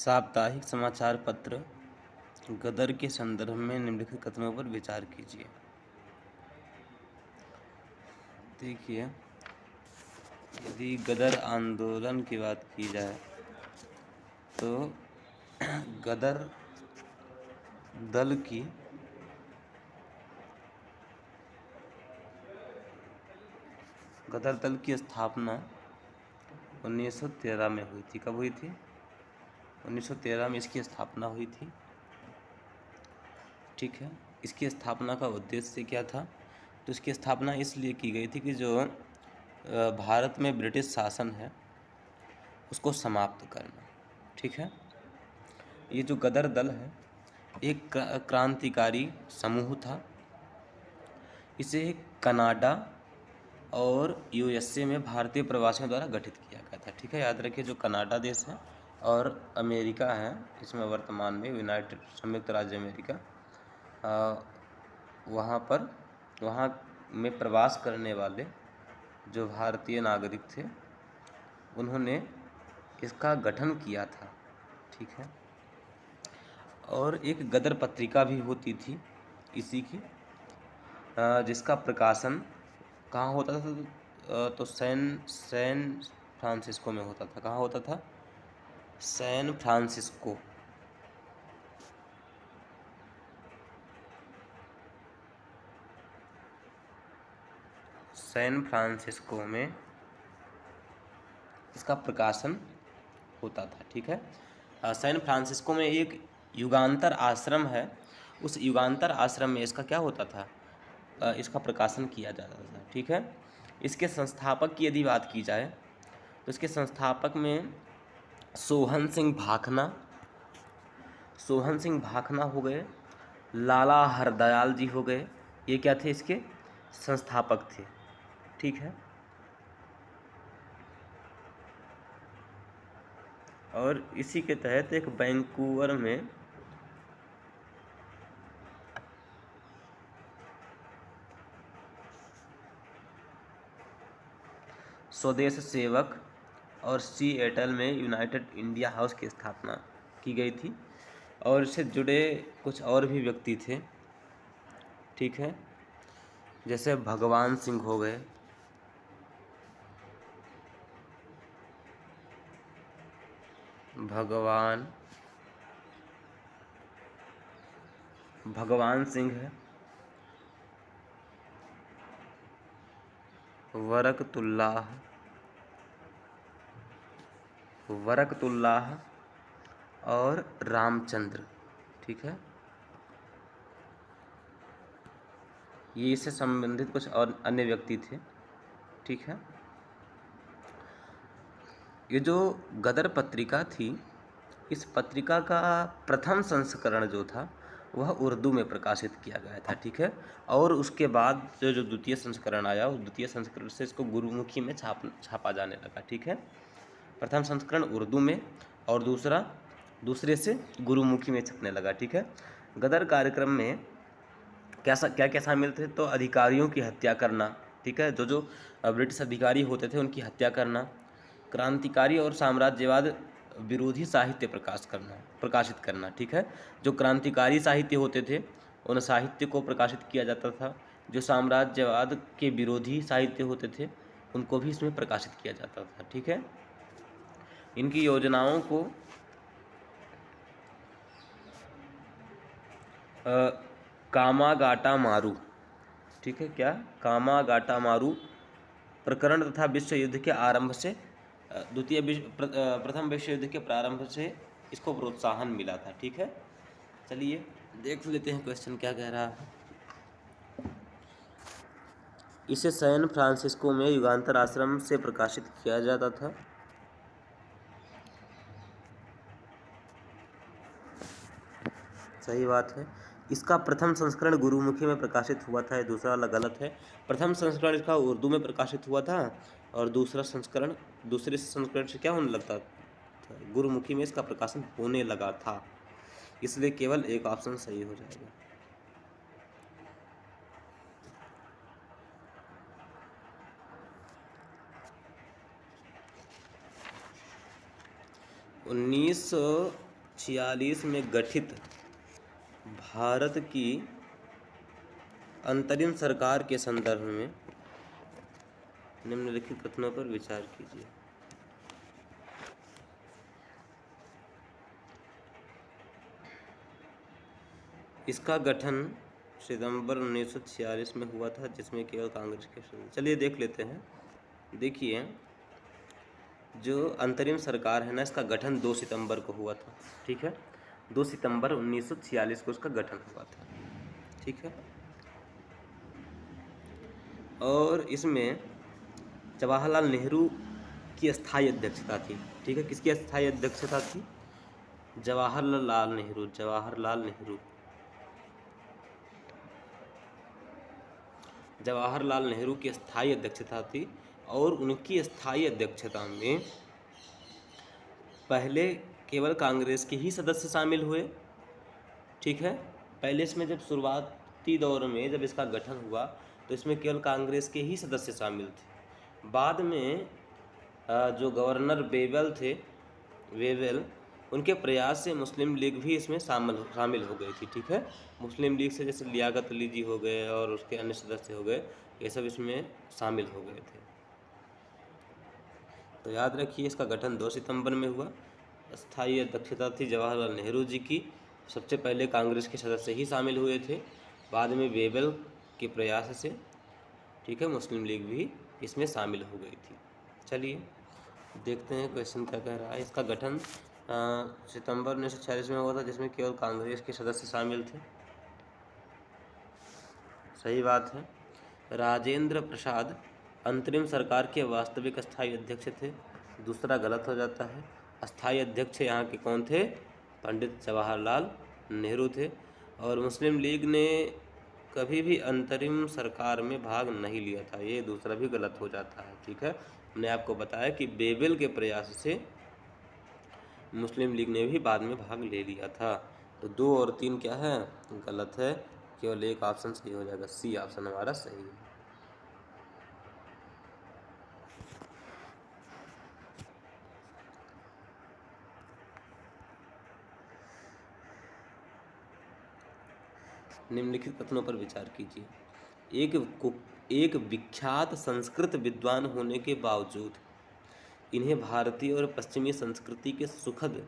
साप्ताहिक समाचार पत्र गदर के संदर्भ में निम्नलिखित कथनों पर विचार कीजिए। देखिए, यदि गदर आंदोलन की बात की जाए तो गदर दल की स्थापना 1913 में हुई थी। कब हुई थी? 1913 में इसकी स्थापना हुई थी। ठीक है, इसकी स्थापना का उद्देश्य क्या था? तो इसकी स्थापना इसलिए की गई थी कि जो भारत में ब्रिटिश शासन है उसको समाप्त करना। ठीक है, ये जो गदर दल है एक क्रांतिकारी समूह था। इसे कनाडा और यूएसए में भारतीय प्रवासियों द्वारा गठित किया गया था। ठीक है, याद रखिए, जो कनाडा देश है और अमेरिका है, इसमें वर्तमान में संयुक्त राज्य अमेरिका, वहाँ में प्रवास करने वाले जो भारतीय नागरिक थे उन्होंने इसका गठन किया था। ठीक है, और एक गदर पत्रिका भी होती थी इसी की, जिसका प्रकाशन कहाँ होता था? तो सैन फ्रांसिस्को में होता था। कहाँ होता था? San Francisco. सैन फ्रांसिस्को में इसका प्रकाशन होता था। ठीक है, सैन फ्रांसिस्को में एक युगांतर आश्रम है। उस युगांतर आश्रम में इसका क्या होता था? इसका प्रकाशन किया जाता था। ठीक है, इसके संस्थापक की यदि बात की जाए तो इसके संस्थापक में सोहन सिंह भाखना हो गए, लाला हरदयाल जी हो गए। ये क्या थे? इसके संस्थापक थे। ठीक है, और इसी के तहत एक वैंकूवर में स्वदेश सेवक और सिएटल में यूनाइटेड इंडिया हाउस की स्थापना की गई थी, और इससे जुड़े कुछ और भी व्यक्ति थे। ठीक है, जैसे भगवान सिंह हो गए, भगवान सिंह है, वरकतुल्लाह और रामचंद्र। ठीक है, ये इससे संबंधित कुछ और अन्य व्यक्ति थे। ठीक है, ये जो गदर पत्रिका थी, इस पत्रिका का प्रथम संस्करण जो था वह उर्दू में प्रकाशित किया गया था। ठीक है, और उसके बाद जो द्वितीय संस्करण आया, उस द्वितीय संस्करण से इसको गुरुमुखी में छापा जाने लगा। ठीक है, प्रथम संस्करण उर्दू में और दूसरे से गुरुमुखी में छपने लगा। ठीक है, गदर कार्यक्रम में क्या क्या शामिल थे? तो अधिकारियों की हत्या करना। ठीक है, जो ब्रिटिश अधिकारी होते थे उनकी हत्या करना, क्रांतिकारी और साम्राज्यवाद विरोधी साहित्य प्रकाशित करना। ठीक है, जो क्रांतिकारी साहित्य होते थे उन साहित्य को प्रकाशित किया जाता था। जो साम्राज्यवाद के विरोधी साहित्य होते थे उनको भी इसमें प्रकाशित किया जाता था। ठीक है, इनकी योजनाओं को कामागाटा मारू। ठीक है, क्या? कामागाटा मारू प्रकरण तथा विश्व युद्ध के आरंभ से प्रथम विश्व युद्ध के प्रारंभ से इसको प्रोत्साहन मिला था। ठीक है, चलिए देख लेते हैं क्वेश्चन क्या कह रहा है। इसे सैन फ्रांसिस्को में युगांतर आश्रम से प्रकाशित किया जाता था। सही बात है। इसका प्रथम संस्करण गुरुमुखी में प्रकाशित हुआ था। दूसरा वाला गलत है। प्रथम संस्करण इसका उर्दू में प्रकाशित हुआ था और दूसरे संस्करण से क्या होने लगता था? गुरुमुखी में इसका प्रकाशन होने लगा था। इसलिए केवल एक ऑप्शन सही हो जाएगा। 1946 में गठित भारत की अंतरिम सरकार के संदर्भ में निम्नलिखित कथनों पर विचार कीजिए। इसका गठन सितंबर 1946 में हुआ था, जिसमें केवल कांग्रेस के सदस्य। चलिए देख लेते हैं। देखिए, जो अंतरिम सरकार है ना, इसका गठन 2 सितंबर को हुआ था। ठीक है, 2 सितंबर 1946 को इसका गठन हुआ था। ठीक है, और इसमें जवाहरलाल नेहरू की स्थायी अध्यक्षता थी। ठीक है, किसकी स्थायी अध्यक्षता थी? जवाहरलाल नेहरू की स्थायी अध्यक्षता थी। और उनकी स्थायी अध्यक्षता में पहले केवल कांग्रेस के ही सदस्य शामिल हुए। ठीक है, पहले इसमें जब शुरुआती दौर में जब इसका गठन हुआ तो इसमें केवल कांग्रेस के ही सदस्य शामिल थे। बाद में जो गवर्नर वेवेल उनके प्रयास से मुस्लिम लीग भी इसमें शामिल हो गई थी। ठीक है, मुस्लिम लीग से जैसे लियाकत अली जी हो गए और उसके अन्य सदस्य हो गए, ये सब इसमें शामिल हो गए थे। तो याद रखिए, इसका गठन 2 सितंबर में हुआ। स्थायी अध्यक्षता थी जवाहरलाल नेहरू जी की। सबसे पहले कांग्रेस के सदस्य ही शामिल हुए थे, बाद में वेवेल के प्रयास से, ठीक है, मुस्लिम लीग भी इसमें शामिल हो गई थी। चलिए देखते हैं क्वेश्चन क्या कह रहा है। इसका गठन सितंबर 1946 में हुआ था, जिसमें केवल कांग्रेस के सदस्य शामिल थे। सही बात है। राजेंद्र प्रसाद अंतरिम सरकार के वास्तविक स्थायी अध्यक्ष थे। दूसरा गलत हो जाता है। स्थायी अध्यक्ष यहाँ के कौन थे? पंडित जवाहरलाल नेहरू थे। और मुस्लिम लीग ने कभी भी अंतरिम सरकार में भाग नहीं लिया था, ये दूसरा भी गलत हो जाता है। ठीक है, मैंने आपको बताया कि वेवेल के प्रयास से मुस्लिम लीग ने भी बाद में भाग ले लिया था। तो 2 और 3 क्या है? गलत है। केवल एक ऑप्शन सही हो जाएगा, सी ऑप्शन हमारा सही है। निम्नलिखित कथनों पर विचार कीजिए। एक विख्यात संस्कृत विद्वान होने के बावजूद इन्हें भारतीय और पश्चिमी संस्कृति के सुखद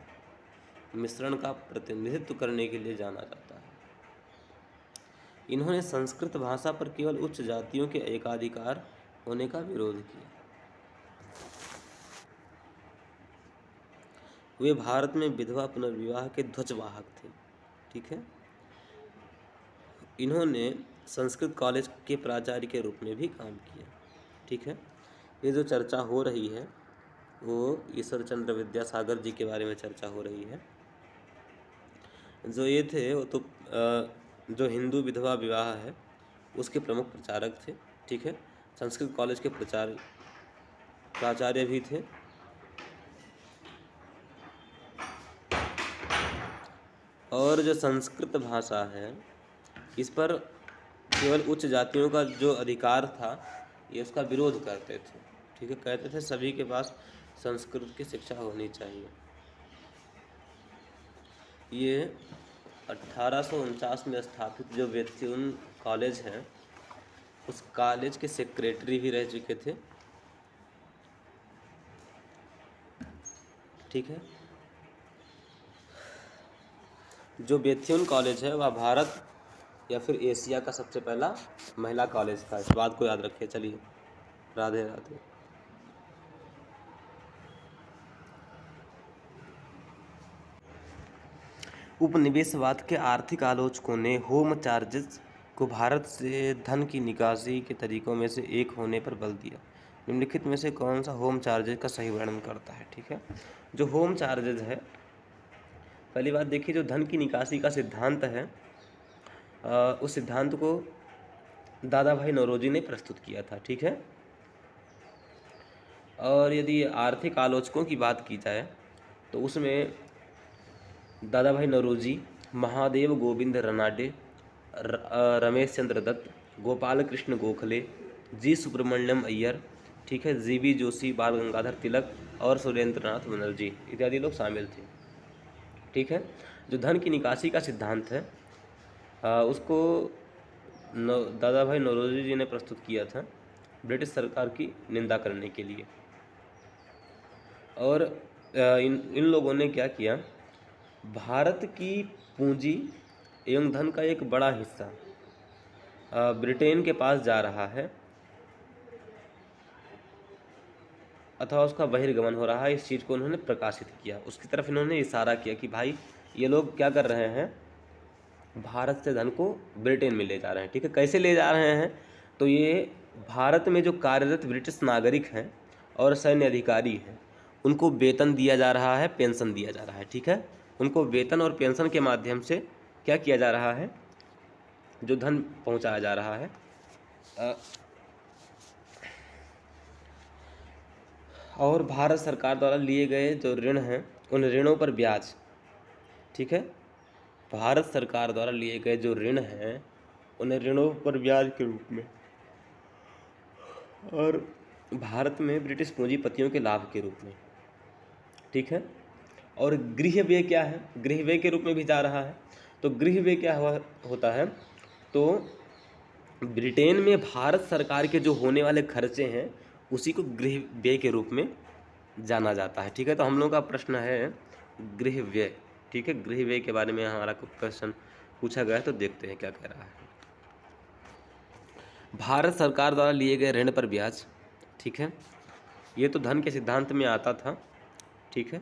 मिश्रण का प्रतिनिधित्व करने के लिए जाना जाता है। इन्होंने संस्कृत भाषा पर केवल उच्च जातियों के एकाधिकार होने का विरोध किया। वे भारत में विधवा पुनर्विवाह के ध्वजवाहक थे। ठीक है, इन्होंने संस्कृत कॉलेज के प्राचार्य के रूप में भी काम किया। ठीक है, ये जो चर्चा हो रही है वो ईश्वर चंद्र विद्यासागर जी के बारे में चर्चा हो रही है। जो ये थे वो तो जो हिंदू विधवा विवाह है उसके प्रमुख प्रचारक थे। ठीक है, संस्कृत कॉलेज के प्राचार्य भी थे। और जो संस्कृत भाषा है इस पर केवल उच्च जातियों का जो अधिकार था ये उसका विरोध करते थे। ठीक है, कहते थे सभी के पास संस्कृत की शिक्षा होनी चाहिए। ये 1849 में स्थापित जो बेथुन कॉलेज है उस कॉलेज के सेक्रेटरी भी रह चुके थे। ठीक है, जो बेथुन कॉलेज है वह भारत या फिर एशिया का सबसे पहला महिला कॉलेज था। इस बात को याद रखिए। चलिए, राधे राधे। उपनिवेशवाद के आर्थिक आलोचकों ने होम चार्जेस को भारत से धन की निकासी के तरीकों में से एक होने पर बल दिया। निम्नलिखित में से कौन सा होम चार्जेस का सही वर्णन करता है? ठीक है, जो होम चार्जेस है, पहली बात देखिए, जो धन की निकासी का सिद्धांत है उस सिद्धांत को दादा भाई नौरोजी ने प्रस्तुत किया था। ठीक है, और यदि आर्थिक आलोचकों की बात की जाए तो उसमें दादा भाई नौरोजी, महादेव गोविंद रनाडे, रमेश चंद्र दत्त, गोपाल कृष्ण गोखले, जी सुब्रमण्यम अय्यर, ठीक है, जीबी जोशी, बाल गंगाधर तिलक और सुरेंद्रनाथ बनर्जी इत्यादि लोग शामिल थे। ठीक है। जो धन की निकासी का सिद्धांत है उसको दादा भाई नौरोजी जी ने प्रस्तुत किया था ब्रिटिश सरकार की निंदा करने के लिए। और इन लोगों ने क्या किया, भारत की पूंजी एवं धन का एक बड़ा हिस्सा ब्रिटेन के पास जा रहा है अथवा उसका बहिर्गमन हो रहा है, इस चीज़ को उन्होंने प्रकाशित किया। उसकी तरफ इन्होंने इशारा किया कि भाई ये लोग क्या कर रहे हैं, भारत से धन को ब्रिटेन में ले जा रहे हैं। ठीक है, कैसे ले जा रहे हैं, तो ये भारत में जो कार्यरत ब्रिटिश नागरिक हैं और सैन्य अधिकारी हैं उनको वेतन दिया जा रहा है, पेंशन दिया जा रहा है। ठीक है, उनको वेतन और पेंशन के माध्यम से क्या किया जा रहा है, जो धन पहुंचाया जा रहा है। और भारत सरकार द्वारा लिए गए जो ऋण हैं उन ऋणों पर ब्याज, ठीक है, भारत सरकार द्वारा लिए गए जो ऋण हैं उन ऋणों पर ब्याज के रूप में, और भारत में ब्रिटिश पूंजीपतियों के लाभ के रूप में। ठीक है, और गृह व्यय क्या है, गृह व्यय के रूप में भी जा रहा है। तो गृह व्यय क्या होता है, तो ब्रिटेन में भारत सरकार के जो होने वाले खर्चे हैं उसी को गृह व्यय के रूप में जाना जाता है। ठीक है, तो हम लोगों का प्रश्न है गृह व्यय। ठीक है, गृह व्यय के बारे में हमारा क्वेश्चन पूछा गया है, तो देखते हैं क्या कह रहा है। भारत सरकार द्वारा लिए गए ऋण पर ब्याज, ठीक है, ये तो धन के सिद्धांत में आता था। ठीक है,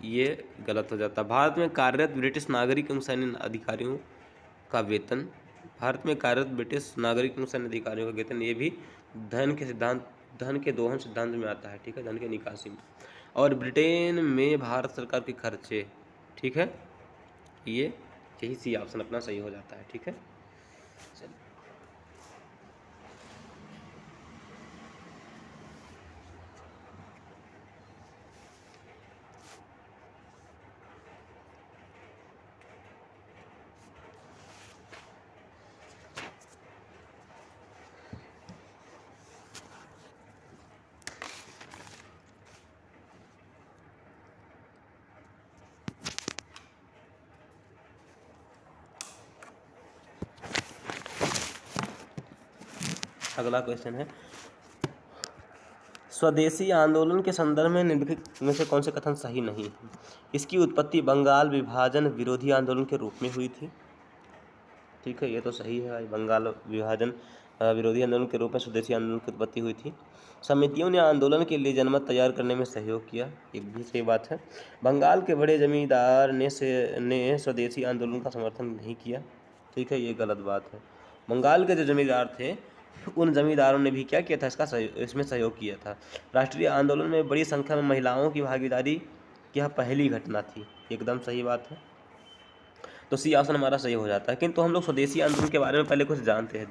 ये गलत हो जाता। भारत में कार्यरत ब्रिटिश नागरिक एवं सैन्य अधिकारियों का वेतन, भारत में कार्यरत ब्रिटिश नागरिक एवं सैन्य अधिकारियों का वेतन, ये भी धन के सिद्धांत, धन के दोहन सिद्धांत में आता है। ठीक है, धन के निकासी में। और ब्रिटेन में भारत सरकार के खर्चे, ठीक है, ये यही सी ऑप्शन अपना सही हो जाता है। ठीक है, चलिए अगला क्वेश्चन है, स्वदेशी आंदोलन के संदर्भ में निम्नलिखित में से कौन से कथन सही नहीं है। इसकी उत्पत्ति बंगाल विभाजन विरोधी आंदोलन के रूप में हुई थी। ठीक है, ये तो सही है भाई, बंगाल विभाजन विरोधी आंदोलन के रूप में स्वदेशी आंदोलन की उत्पत्ति हुई थी। समितियों ने आंदोलन के लिए जनमत तैयार करने में सहयोग किया, एक भी सही बात है। बंगाल के बड़े जमींदार ने स्वदेशी आंदोलन का समर्थन नहीं किया। ठीक है, ये गलत बात है। बंगाल के जो जमींदार थे उन जमींदारों ने भी क्या किया था, इसमें सहयोग किया था। राष्ट्रीय आंदोलन में बड़ी संख्या में महिलाओं की भागीदारी यह पहली घटना थी, एकदम सही बात है। तो सी ऑप्शन हमारा सही हो जाता है। किंतु हम लोग स्वदेशी आंदोलन के बारे में पहले कुछ जानते हैं।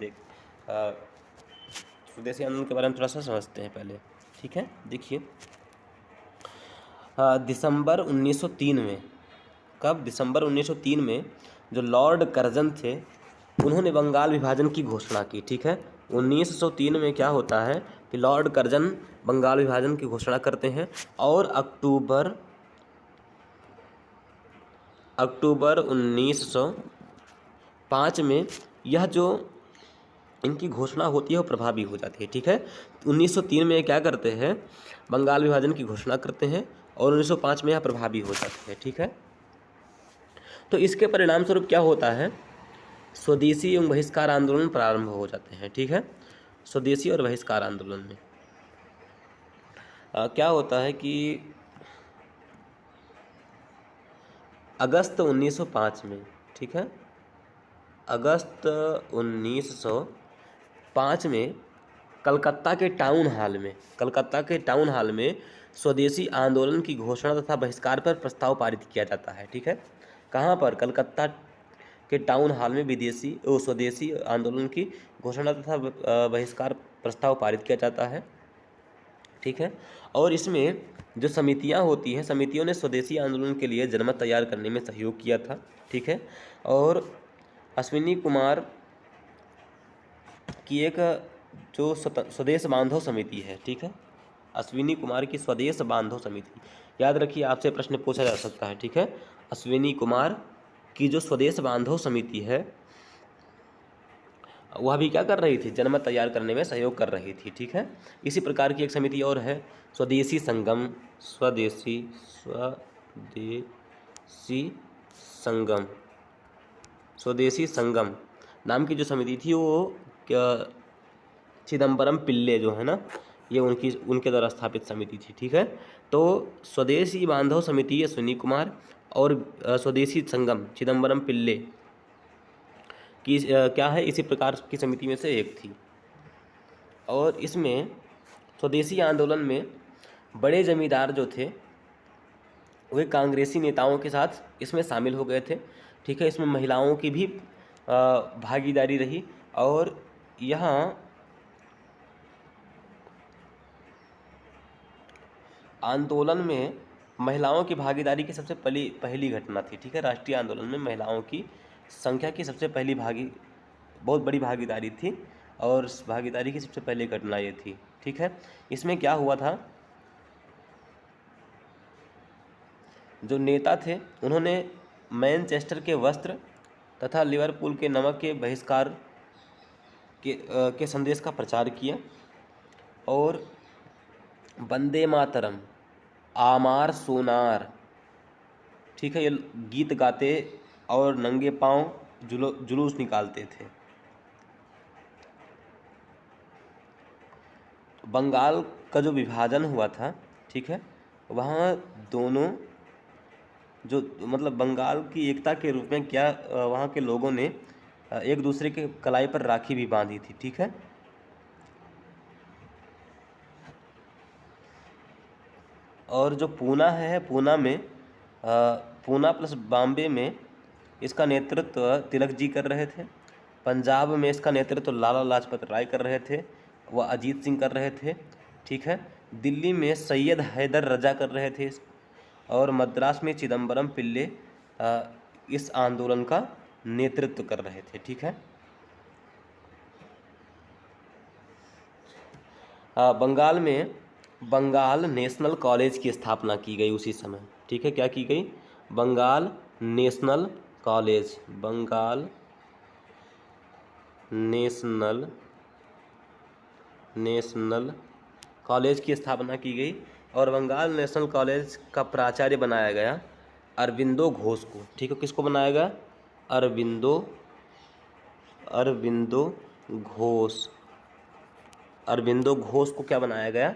स्वदेशी आंदोलन के बारे में थोड़ा सा समझते हैं पहले। ठीक है, देखिए, दिसंबर 1903 में, कब, दिसंबर 1903 में जो लॉर्ड कर्जन थे उन्होंने बंगाल विभाजन की घोषणा की। ठीक है, 1903 में क्या होता है कि लॉर्ड कर्जन बंगाल विभाजन की घोषणा करते हैं, और अक्टूबर 1905 में यह जो इनकी घोषणा होती है वो प्रभावी हो जाती है। ठीक है, 1903 में क्या करते हैं, बंगाल विभाजन की घोषणा करते हैं और 1905 में यह प्रभावी हो जाती है। ठीक है, तो इसके परिणाम स्वरूप क्या होता है, स्वदेशी एवं बहिष्कार आंदोलन प्रारंभ हो जाते हैं। ठीक है, स्वदेशी और बहिष्कार आंदोलन में क्या होता है कि अगस्त 1905 में, ठीक है, अगस्त 1905 में कलकत्ता के टाउन हाल में स्वदेशी आंदोलन की घोषणा तथा बहिष्कार पर प्रस्ताव पारित किया जाता है। ठीक है, कहाँ पर, कलकत्ता के टाउन हाल में स्वदेशी आंदोलन की घोषणा तथा बहिष्कार प्रस्ताव पारित किया जाता है। ठीक है, और इसमें जो समितियां होती हैं, समितियों ने स्वदेशी आंदोलन के लिए जनमत तैयार करने में सहयोग किया था। ठीक है, और अश्विनी कुमार की एक जो स्वदेश बांधव समिति है, ठीक है, अश्विनी कुमार की स्वदेश बांधो समिति, याद रखिए आपसे प्रश्न पूछा जा सकता है, ठीक है। अश्विनी कुमार की जो स्वदेश बांधो समिति है वह भी क्या कर रही थी, जनमत तैयार करने में सहयोग कर रही थी, ठीक है। इसी प्रकार की एक समिति और है स्वदेशी संगम, स्वदेशी संगम, स्वदेशी संगम नाम की जो समिति थी वो चिदम्बरम पिल्ले जो है ना, ये उनके द्वारा स्थापित समिति थी, ठीक है। तो स्वदेशी बांधव समिति अश्विनी कुमार और स्वदेशी संगम चिदम्बरम पिल्ले की क्या है, इसी प्रकार की समिति में से एक थी। और इसमें स्वदेशी आंदोलन में बड़े जमींदार जो थे वे कांग्रेसी नेताओं के साथ इसमें शामिल हो गए थे, ठीक है। इसमें महिलाओं की भी भागीदारी रही और यहाँ आंदोलन में महिलाओं की भागीदारी की सबसे पहली घटना थी, ठीक है। राष्ट्रीय आंदोलन में महिलाओं की संख्या की सबसे पहली बहुत बड़ी भागीदारी थी और इस भागीदारी की सबसे पहली घटना ये थी, ठीक है। इसमें क्या हुआ था, जो नेता थे उन्होंने मैनचेस्टर के वस्त्र तथा लिवरपूल के नमक के बहिष्कार के संदेश का प्रचार किया और वंदे मातरम, आमार सोनार, ठीक है, ये गीत गाते और नंगे पांव जुलूस निकालते थे। बंगाल का जो विभाजन हुआ था, ठीक है, वहाँ दोनों जो मतलब बंगाल की एकता के रूप में क्या वहाँ के लोगों ने एक दूसरे के कलाई पर राखी भी बांधी थी, ठीक है। और जो पूना है, पूना में पूना प्लस बॉम्बे में इसका नेतृत्व तिलक जी कर रहे थे। पंजाब में इसका नेतृत्व लाला लाजपत राय कर रहे थे, वह अजीत सिंह कर रहे थे, ठीक है। दिल्ली में सैयद हैदर रजा कर रहे थे और मद्रास में चिदम्बरम पिल्ले इस आंदोलन का नेतृत्व कर रहे थे, ठीक है। बंगाल में बंगाल नेशनल कॉलेज की स्थापना की गई उसी समय, ठीक है। क्या की गई, Bengal national college, Bengal national college की स्थापना की गई और बंगाल नेशनल कॉलेज का प्राचार्य बनाया गया अरविंदो घोष को, ठीक है। किसको बनाया गया, अरविंदो घोष को क्या बनाया गया,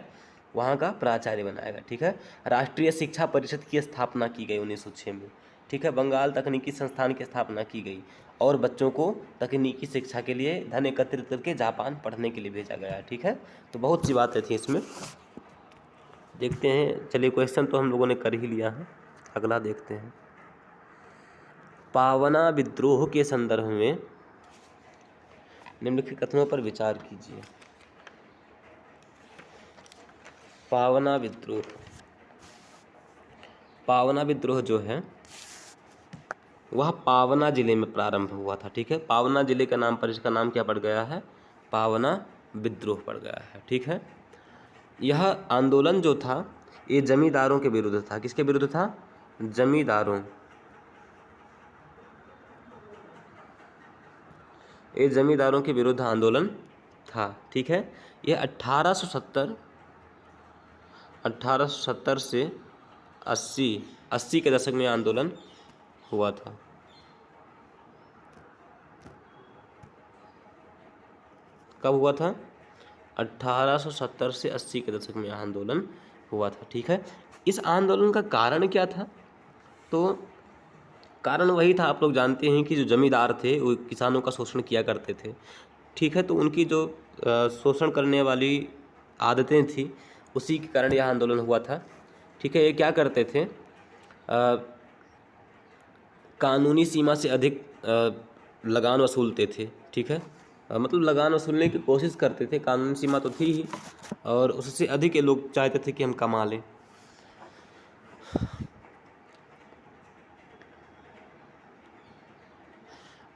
वहाँ का प्राचार्य बनाया गया, ठीक है। राष्ट्रीय शिक्षा परिषद की स्थापना की गई 1906 में, ठीक है। बंगाल तकनीकी संस्थान की स्थापना की गई और बच्चों को तकनीकी शिक्षा के लिए धन एकत्रित करके जापान पढ़ने के लिए भेजा गया, ठीक है। तो बहुत सी बातें थी इसमें, देखते हैं। चलिए, क्वेश्चन तो हम लोगों ने कर ही लिया है, अगला देखते हैं। पावना विद्रोह के संदर्भ में निम्नलिखित कथनों पर विचार कीजिए। पावना विद्रोह जो है वह पावना जिले में प्रारंभ हुआ था, ठीक है। पावना जिले के नाम पर इसका नाम क्या पड़ गया है, पावना विद्रोह पड़ गया है, ठीक है। यह आंदोलन जो था ये जमींदारों के विरुद्ध था। किसके विरुद्ध था, जमींदारों, ये जमींदारों के विरुद्ध आंदोलन था, ठीक है। यह 1870 से 80 के दशक में आंदोलन हुआ था। कब हुआ था, 1870 से 80 के दशक में आंदोलन हुआ था, ठीक है। इस आंदोलन का कारण क्या था, तो कारण वही था, आप लोग जानते हैं कि जो जमींदार थे वो किसानों का शोषण किया करते थे, ठीक है। तो उनकी जो शोषण करने वाली आदतें थी उसी के कारण यह आंदोलन हुआ था, ठीक है। ये क्या करते थे, कानूनी सीमा से अधिक लगान वसूलते थे, ठीक है। मतलब लगान वसूलने की कोशिश करते थे, कानूनी सीमा तो थी ही और उससे अधिक ये लोग चाहते थे कि हम कमा लें।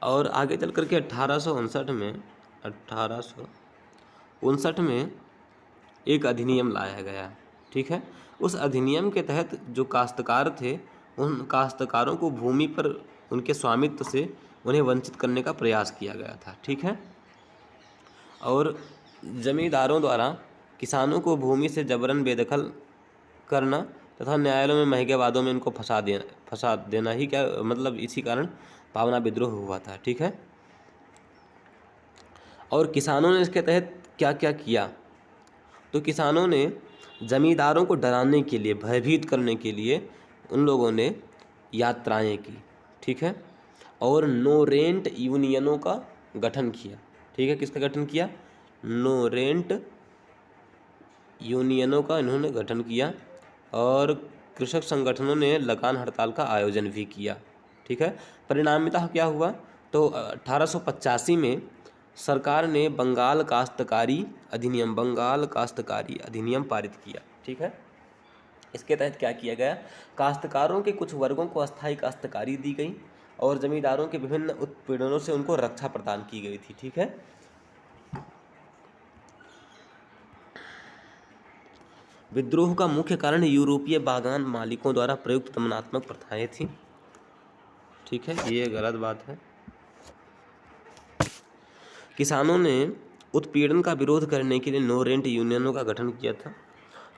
और आगे चल करके 1859 में एक अधिनियम लाया गया, ठीक है। उस अधिनियम के तहत जो काश्तकार थे, उन काश्तकारों को भूमि पर उनके स्वामित्व से उन्हें वंचित करने का प्रयास किया गया था, ठीक है। और जमींदारों द्वारा किसानों को भूमि से जबरन बेदखल करना तथा न्यायालयों में महंगे वादों में इनको फंसा देना ही क्या मतलब इसी कारण पावना विद्रोह हुआ था, ठीक है। और किसानों ने इसके तहत क्या क्या किया, तो किसानों ने जमींदारों को डराने के लिए, भयभीत करने के लिए उन लोगों ने यात्राएं की, ठीक है। और नो रेंट यूनियनों का गठन किया, ठीक है। किसका गठन किया? नो रेंट यूनियनों का इन्होंने गठन किया। और कृषक संगठनों ने लगान हड़ताल का आयोजन भी किया, ठीक है। परिणामतः क्या हुआ, तो 1885 में सरकार ने बंगाल काश्तकारी अधिनियम पारित किया, ठीक है। इसके तहत क्या किया गया, काश्तकारों के कुछ वर्गों को अस्थायी काश्तकारी दी गई और जमींदारों के विभिन्न उत्पीड़नों से उनको रक्षा प्रदान की गई थी, ठीक है। विद्रोह का मुख्य कारण यूरोपीय बागान मालिकों द्वारा प्रयुक्त दमनात्मक प्रथाएं थीं, ठीक है। ये गलत बात है। किसानों ने उत्पीड़न का विरोध करने के लिए नो रेंट यूनियनों का गठन किया था।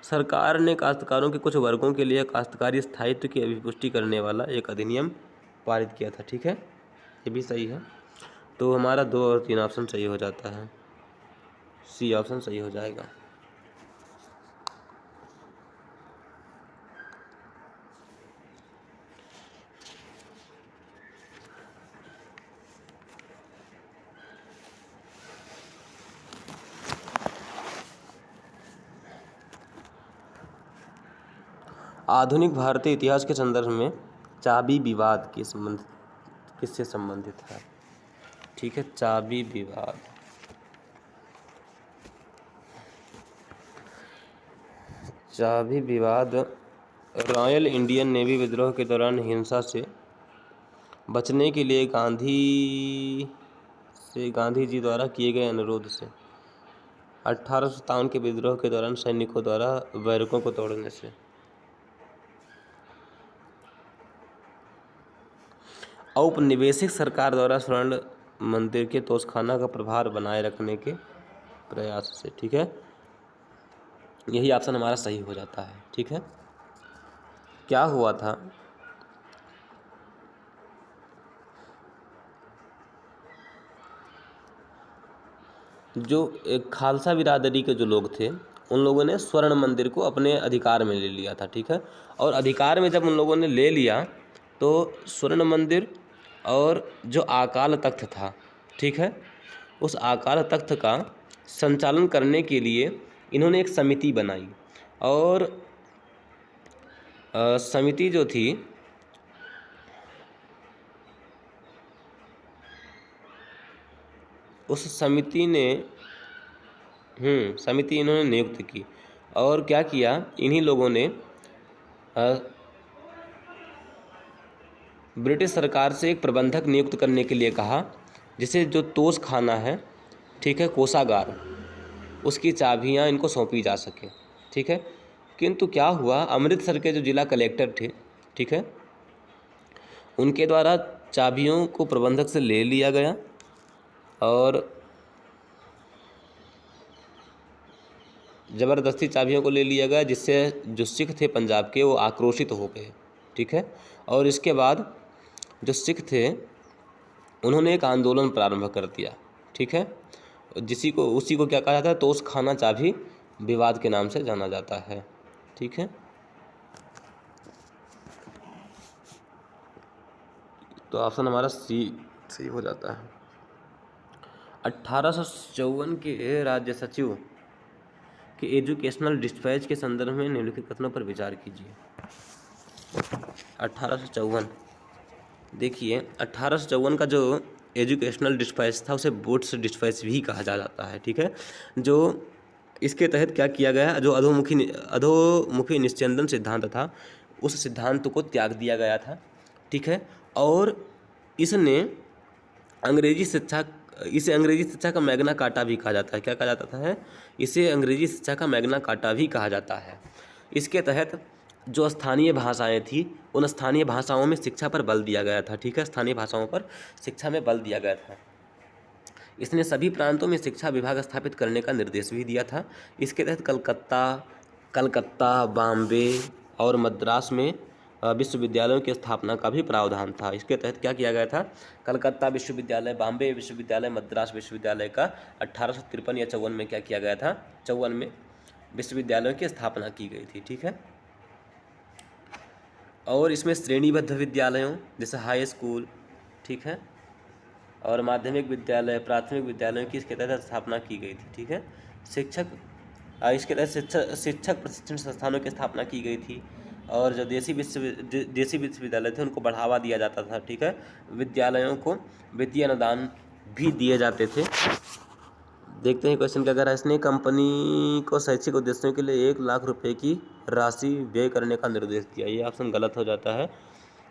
सरकार ने काश्तकारों के कुछ वर्गों के लिए काश्तकारी स्थायित्व की अभिपुष्टि करने वाला एक अधिनियम पारित किया था, ठीक है। ये भी सही है। तो हमारा 2 और 3 ऑप्शन सही हो जाता है, सी ऑप्शन सही हो जाएगा। आधुनिक भारतीय इतिहास के संदर्भ में चाबी विवाद किससे संबंधित है, ठीक है। चाबी विवाद, रॉयल इंडियन नेवी विद्रोह के दौरान हिंसा से बचने के लिए गांधी जी द्वारा किए गए अनुरोध से, 1857 के विद्रोह के दौरान सैनिकों द्वारा बैरकों को तोड़ने से, औपनिवेशिक सरकार द्वारा स्वर्ण मंदिर के तोषखाना का प्रभार बनाए रखने के प्रयास से, ठीक है। यही ऑप्शन हमारा सही हो जाता है, ठीक है। क्या हुआ था, जो एक खालसा बिरादरी के जो लोग थे, उन लोगों ने स्वर्ण मंदिर को अपने अधिकार में ले लिया था, ठीक है। और अधिकार में जब उन लोगों ने ले लिया तो स्वर्ण मंदिर और जो अकाल तख्त था, ठीक है, उस अकाल तख्त का संचालन करने के लिए इन्होंने एक समिति बनाई। और समिति जो थी उस समिति इन्होंने नियुक्त की। और क्या किया, इन्हीं लोगों ने ब्रिटिश सरकार से एक प्रबंधक नियुक्त करने के लिए कहा, जिसे जो तोष खाना है, ठीक है, कोषागार, उसकी चाबियां इनको सौंपी जा सके, ठीक है। किंतु क्या हुआ, अमृतसर के जो जिला कलेक्टर थे, ठीक है, उनके द्वारा चाबियों को प्रबंधक से ले लिया गया और ज़बरदस्ती चाबियों को ले लिया गया, जिससे जो सिख थे पंजाब के वो आक्रोशित हो गए, ठीक है। और इसके बाद जो सिख थे उन्होंने एक आंदोलन प्रारंभ कर दिया, ठीक है। उसी को क्या कहा जाता है, तोष खाना चाबी विवाद के नाम से जाना जाता है, ठीक है। तो ऑप्शन हमारा सी सही हो जाता है। 1854 के राज्य सचिव के एजुकेशनल डिस्पैच के संदर्भ में निम्नलिखित कथनों पर विचार कीजिए। 1854, देखिए 1854 का जो एजुकेशनल डिस्पैच था उसे बोट्स डिस्पैच भी कहा जाता है, ठीक है। जो इसके तहत क्या किया गया, जो अधोमुखी निस्यंदन सिद्धांत था, उस सिद्धांत को त्याग दिया गया था, ठीक है। और इसे अंग्रेजी शिक्षा का मैग्ना कार्टा भी कहा जाता है। क्या कहा जाता है? इसे अंग्रेजी शिक्षा का मैग्ना कार्टा भी कहा जाता है। इसके तहत जो स्थानीय भाषाएं थी उन स्थानीय भाषाओं में शिक्षा पर बल दिया गया था। ठीक है, स्थानीय भाषाओं पर शिक्षा में बल दिया गया था। इसने सभी प्रांतों में शिक्षा विभाग स्थापित करने का निर्देश भी दिया था। इसके तहत कलकत्ता, बॉम्बे और मद्रास में विश्वविद्यालयों की स्थापना का भी प्रावधान था। इसके तहत क्या किया गया था? कलकत्ता विश्वविद्यालय, बॉम्बे विश्वविद्यालय, मद्रास विश्वविद्यालय का 1853 या 54 में क्या किया गया था? 54 में विश्वविद्यालयों की स्थापना की गई थी। ठीक है, और इसमें श्रेणीबद्ध विद्यालयों जैसे हाई स्कूल, ठीक है, और माध्यमिक विद्यालय, प्राथमिक विद्यालयों की इसके तहत स्थापना की गई थी। ठीक है, इसके तहत शिक्षक प्रशिक्षण संस्थानों की स्थापना की गई थी, और जो देसी विश्वविद्यालय थे उनको बढ़ावा दिया जाता था। ठीक है, विद्यालयों को वित्तीय अनुदान भी दिए जाते थे। देखते हैं क्वेश्चन क्या कह रहा है। इसने कंपनी को शैक्षिक उद्देश्यों के लिए 1 लाख रुपए की राशि व्यय करने का निर्देश दिया। ये ऑप्शन गलत हो जाता है,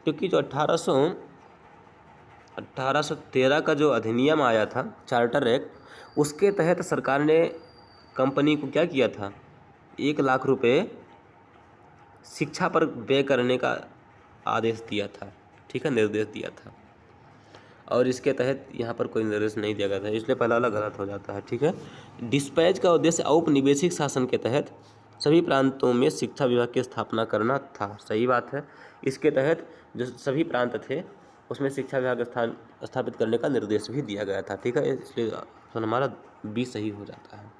क्योंकि जो 1813 का जो अधिनियम आया था, चार्टर एक्ट, उसके तहत सरकार ने कंपनी को क्या किया था? 1 लाख रुपए शिक्षा पर व्यय करने का आदेश दिया था। ठीक है, निर्देश दिया था, और इसके तहत यहाँ पर कोई निर्देश नहीं दिया गया था, इसलिए पहला वाला गलत हो जाता है। ठीक है, डिस्पैच का उद्देश्य औपनिवेशिक शासन के तहत सभी प्रांतों में शिक्षा विभाग की स्थापना करना था। सही बात है। इसके तहत जो सभी प्रांत थे उसमें शिक्षा विभाग स्थापित करने का निर्देश भी दिया गया था। ठीक है, इसलिए ऑप्शन हमारा बी सही हो जाता है।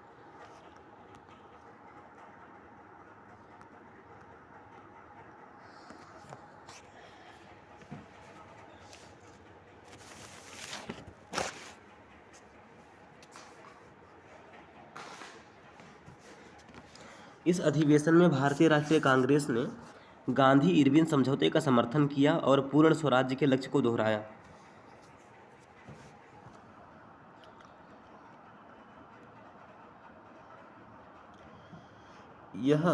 इस अधिवेशन में भारतीय राष्ट्रीय कांग्रेस ने गांधी इरविन समझौते का समर्थन किया और पूर्ण स्वराज्य के लक्ष्य को दोहराया। यह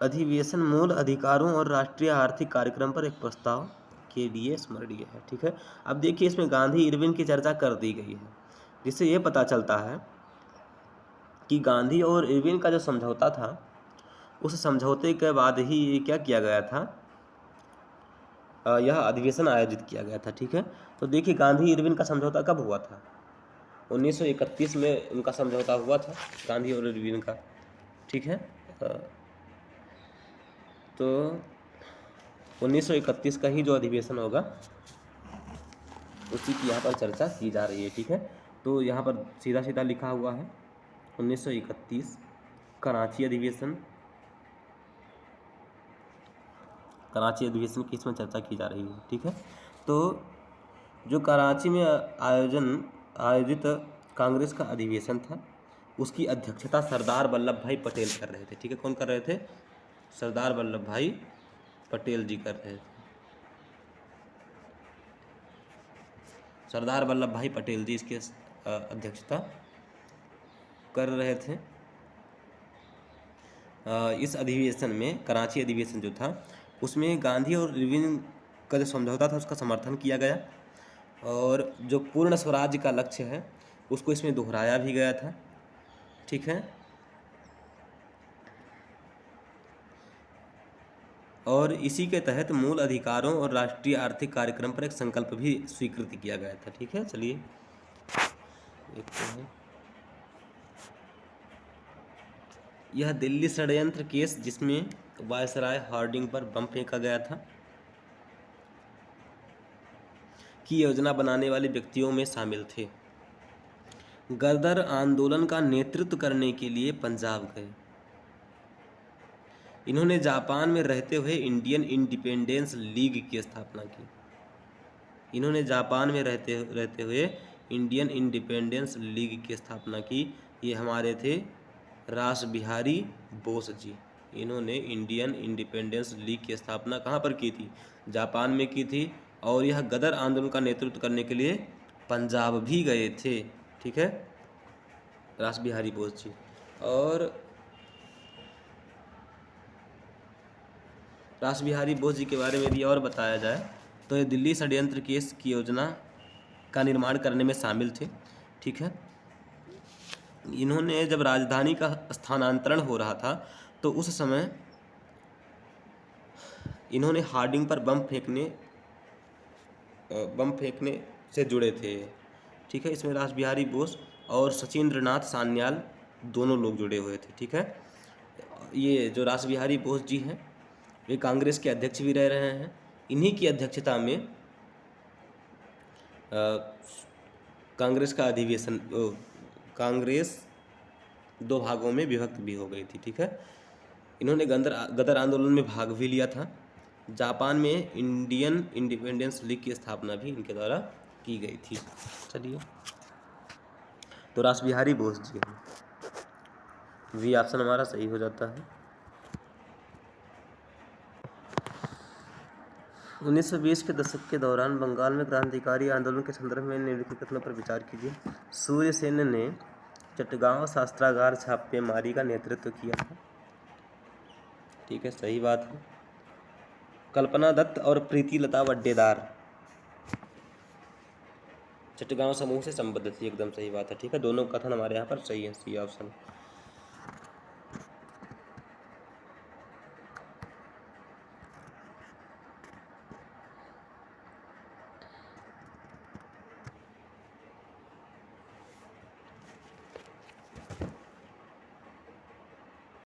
अधिवेशन मूल अधिकारों और राष्ट्रीय आर्थिक कार्यक्रम पर एक प्रस्ताव के लिए स्मरणीय है। ठीक है, अब देखिए इसमें गांधी इरविन की चर्चा कर दी गई है, जिससे यह पता चलता है कि गांधी और इरविन का जो समझौता था, उस समझौते के बाद ही क्या किया गया था? यह अधिवेशन आयोजित किया गया था। ठीक है, तो देखिए गांधी इरविन का समझौता कब हुआ था? 1931 में उनका समझौता हुआ था, गांधी और इरविन का। ठीक है, तो 1931 का ही जो अधिवेशन होगा उसी की यहाँ पर चर्चा की जा रही है। ठीक है, तो यहाँ पर सीधा सीधा लिखा हुआ है 1931 कराची अधिवेशन की इसमें चर्चा की जा रही है। ठीक है, तो जो कराची में आयोजित कांग्रेस का अधिवेशन था, उसकी अध्यक्षता सरदार वल्लभ भाई पटेल कर रहे थे। ठीक है, कौन कर रहे थे? सरदार वल्लभ भाई पटेल जी कर रहे थे। सरदार वल्लभ भाई पटेल जी इसकी अध्यक्षता कर रहे थे। इस अधिवेशन में, कराची अधिवेशन जो था, उसमें गांधी और इरविन का जो समझौता था उसका समर्थन किया गया, और जो पूर्ण स्वराज्य का लक्ष्य है उसको इसमें दोहराया भी गया था। ठीक है, और इसी के तहत मूल अधिकारों और राष्ट्रीय आर्थिक कार्यक्रम पर एक संकल्प भी स्वीकृत किया गया था। ठीक है, चलिए देखते हैं। यह दिल्ली षड्यंत्र केस, जिसमें वायसराय हार्डिंग पर बम फेंका गया था, की योजना बनाने वाले व्यक्तियों में शामिल थे। गदर आंदोलन का नेतृत्व करने के लिए पंजाब गए। इन्होंने जापान में रहते हुए इंडियन इंडिपेंडेंस लीग की स्थापना की। इन्होंने जापान में रहते हुए इंडियन इंडिपेंडेंस लीग की स्थापना की। ये हमारे थे रास बिहारी बोस जी। इन्होंने इंडियन इंडिपेंडेंस लीग की स्थापना कहाँ पर की थी? जापान में की थी, और यह गदर आंदोलन का नेतृत्व करने के लिए पंजाब भी गए थे। ठीक है, रास बिहारी बोस जी। और रास बिहारी बोस जी के बारे में यदि और बताया जाए तो ये दिल्ली षड्यंत्र केस की योजना का निर्माण करने में शामिल थे। ठीक है, इन्होंने जब राजधानी का स्थानांतरण हो रहा था तो उस समय इन्होंने हार्डिंग पर बम फेंकने से जुड़े थे। ठीक है, इसमें रास बिहारी बोस और सचिंद्रनाथ सान्याल दोनों लोग जुड़े हुए थे। ठीक है, ये जो रास बिहारी बोस जी हैं वे कांग्रेस के अध्यक्ष भी रह रहे हैं। इन्हीं की अध्यक्षता में कांग्रेस का अधिवेशन कांग्रेस दो भागों में विभक्त भी हो गई थी। ठीक है, इन्होंने गदर आंदोलन में भाग भी लिया था। जापान में इंडियन इंडिपेंडेंस लीग की स्थापना भी इनके द्वारा की गई थी। चलिए, तो रास बिहारी बोस जी हैं, वी ऑप्शन हमारा सही हो जाता है। 1920 के दशक के दौरान बंगाल में क्रांतिकारी आंदोलन के संदर्भ में निम्नलिखित कथनों पर विचार कीजिए। सूर्यसेन ने चटगांव शस्त्रागार छापेमारी का नेतृत्व किया था। ठीक है, सही बात है। कल्पना दत्त और प्रीति लता वड्डेदार चटगांव समूह से संबद्ध थी, एकदम सही बात है। ठीक है, दोनों कथन हमारे यहाँ पर सही है, सी ऑप्शन।